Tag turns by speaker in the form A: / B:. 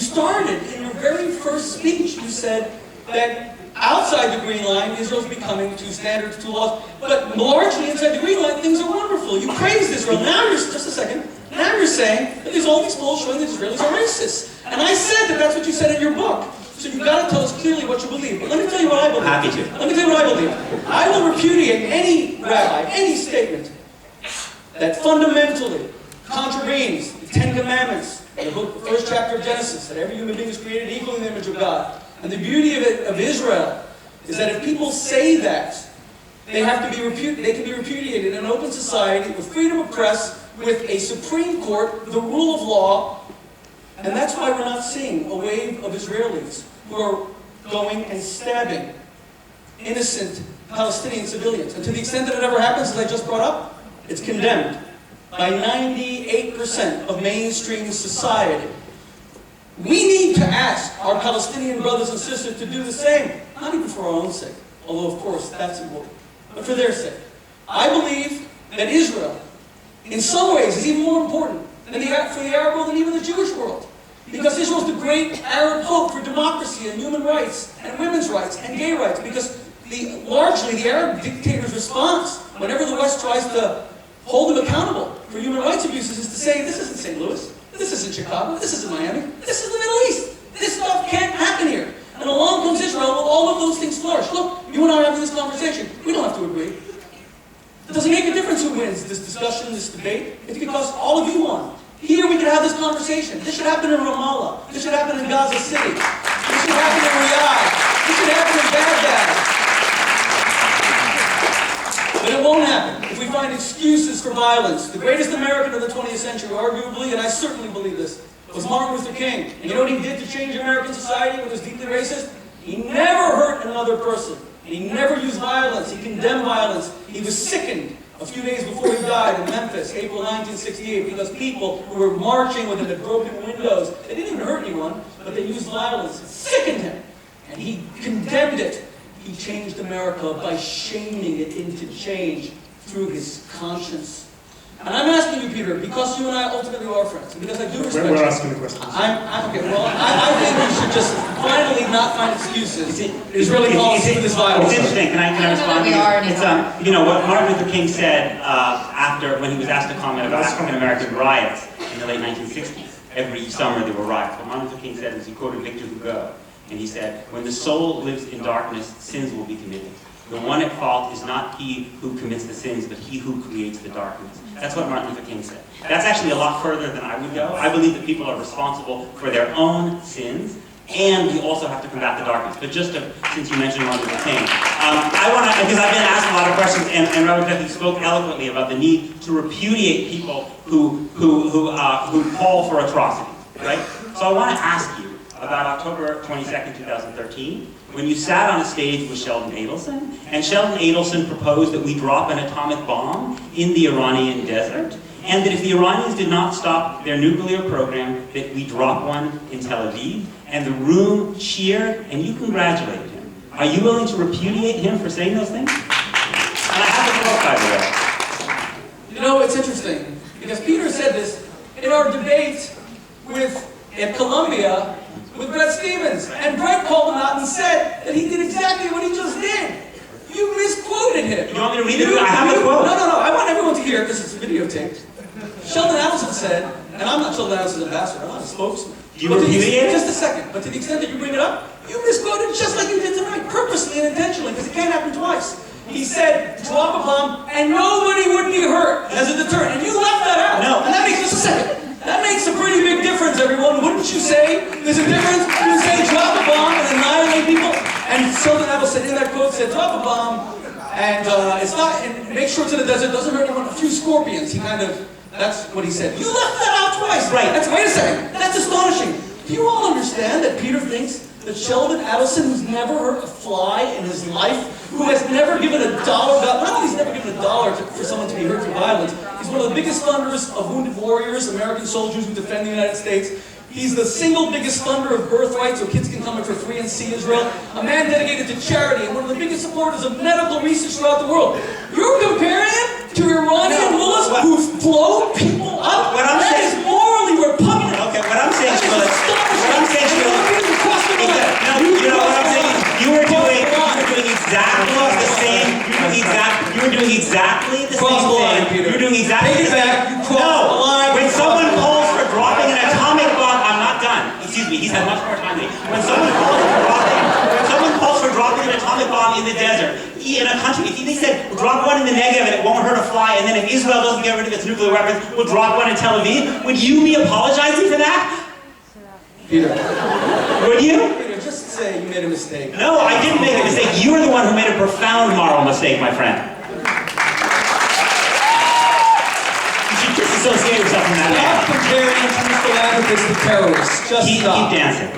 A: started in your very first speech, you said that outside the green line, Israel's becoming two standards, two laws, but largely inside the green line, things are wonderful. You praised Israel. Now you're, just a second, now you're saying that there's all these polls showing that Israelis are racist. And I said that that's what you said in your book. So you've got to tell us clearly what you believe. But let me tell you what I believe.
B: Happy to.
A: Let me tell you what I believe. I will repudiate any rabbi, any statement that fundamentally contravenes the Ten Commandments, the first chapter of Genesis, that every human being is created equal in the image of God. And the beauty of Israel is that if people say that, they can be repudiated in an open society with freedom of press, with a Supreme Court, the rule of law. And that's why we're not seeing a wave of Israelis who are going and stabbing innocent Palestinian civilians. And to the extent that it ever happens, as I just brought up, it's condemned by 98% of mainstream society. We need to ask our Palestinian brothers and sisters to do the same, not even for our own sake, although of course that's important, but for their sake. I believe that Israel, in some ways, is even more important for the Arab world and even the Jewish world. Because Israel is the great Arab hope for democracy and human rights and women's rights and gay rights. Because largely the Arab dictator's response, whenever the West tries to hold them accountable for human rights abuses, is to say, this isn't St. Louis, this isn't Chicago, this isn't Miami, this is the Middle East. This stuff can't happen here. And along comes Israel, will all of those things flourish. Look, you and I are having this conversation. We don't have to agree. It doesn't make a difference who wins this discussion, this debate. It's because all of you won. Here we can have this conversation. This should happen in Ramallah. This should happen in Gaza City. This should happen in Riyadh. This should happen in Baghdad. But it won't happen if we find excuses for violence. The greatest American of the 20th century, arguably, and I certainly believe this, was Martin Luther King. And you know what he did to change American society when it was deeply racist? He never hurt another person. And he never used violence. He condemned violence. He was sickened a few days before he died in Memphis, April 1968, because people who were marching with him at broken windows, they didn't even hurt anyone, but they used violence. It sickened him. And he condemned it. He changed America by shaming it into change through his conscience. And I'm asking you, Peter, because you and I ultimately are friends, and because I do respect you.
C: We're asking the questions.
A: Okay, well, I think we should just finally not find excuses. Israeli policy for this violence.
B: It's interesting. Can I respond to you? It's, you know, what Martin Luther King said after, when he was asked to comment about African-American riots in the late 1960s. Every summer there were riots. What Martin Luther King said was, he quoted Victor Hugo, and he said, when the soul lives in darkness, sins will be committed. The one at fault is not he who commits the sins, but he who creates the darkness. That's what Martin Luther King said. That's actually a lot further than I would go. I believe that people are responsible for their own sins, and we also have to combat the darkness. But just since you mentioned Martin Luther King, I want to, because I've been asked a lot of questions, and Rabbi Boteach spoke eloquently about the need to repudiate people who call for atrocity, right? So I want to ask you about October 22nd, 2013, when you sat on a stage with Sheldon Adelson, and Sheldon Adelson proposed that we drop an atomic bomb in the Iranian desert, and that if the Iranians did not stop their nuclear program, that we drop one in Tel Aviv, and the room cheered, and you congratulated him. Are you willing to repudiate him for saying those things? And I have a quote, by the way.
A: You know, it's interesting, because Peter said this in our debate at Columbia with Brett Stevens. And Brett called him out and said that he did exactly what he just did. You misquoted him.
B: You want me to read it? I have a quote.
A: No. I want everyone to hear it because it's videotaped. Sheldon Adelson said, and I'm not Sheldon Adelson's ambassador, I'm not a spokesman.
B: Do you repudiate it?
A: Just a second. But to the extent that you bring it up, you misquoted just like you did tonight, purposely and intentionally, because it can't happen twice. He said, drop a bomb, and nobody would be hurt as a deterrent. And you left that out.
B: No.
A: And that makes just a second. That makes a pretty big difference, everyone. Wouldn't you say there's a difference? You say drop a bomb and annihilate people. And Sheldon Adelson in that quote said, drop a bomb, and it's not, and make sure it's in the desert, doesn't hurt anyone. A few scorpions. He kind of, that's what he said. You left that out twice.
B: Right.
A: Wait a second. That's astonishing. Do you all understand that Peter thinks that Sheldon Adelson, who's never hurt a fly in his life, who has never given $1, not only he's never given $1 for someone to be hurt through violence, he's one of the biggest funders of wounded warriors, American soldiers who defend the United States. He's the single biggest funder of birthright so kids can come in for free and see Israel. A man dedicated to charity and one of the biggest supporters of medical research throughout the world. You're comparing him to Iranian mullahs who float people up?
B: What I'm
A: that
B: saying
A: is morally repugnant.
B: Okay, what I'm saying, Shmuely, exactly
A: Take it
B: the same.
A: back. You crossed the line.
B: When someone calls for dropping an atomic bomb, I'm not done. Excuse me, he's had much more time than me. When someone calls for dropping an atomic bomb in the desert, in a country, if they said, we'll drop one in the Negev and it won't hurt a fly, and then if Israel doesn't get rid of its nuclear weapons, we'll drop one in Tel Aviv, would you be apologizing for that?
A: Peter.
B: Would you?
A: Peter, just say you made a mistake.
B: No, I didn't make a mistake. You were the one who made a profound moral mistake, my friend. You should disassociate yourself from that man.
A: Stop comparing Mr. Advocates to terrorists. Just
B: Keep
A: stop.
B: dancing.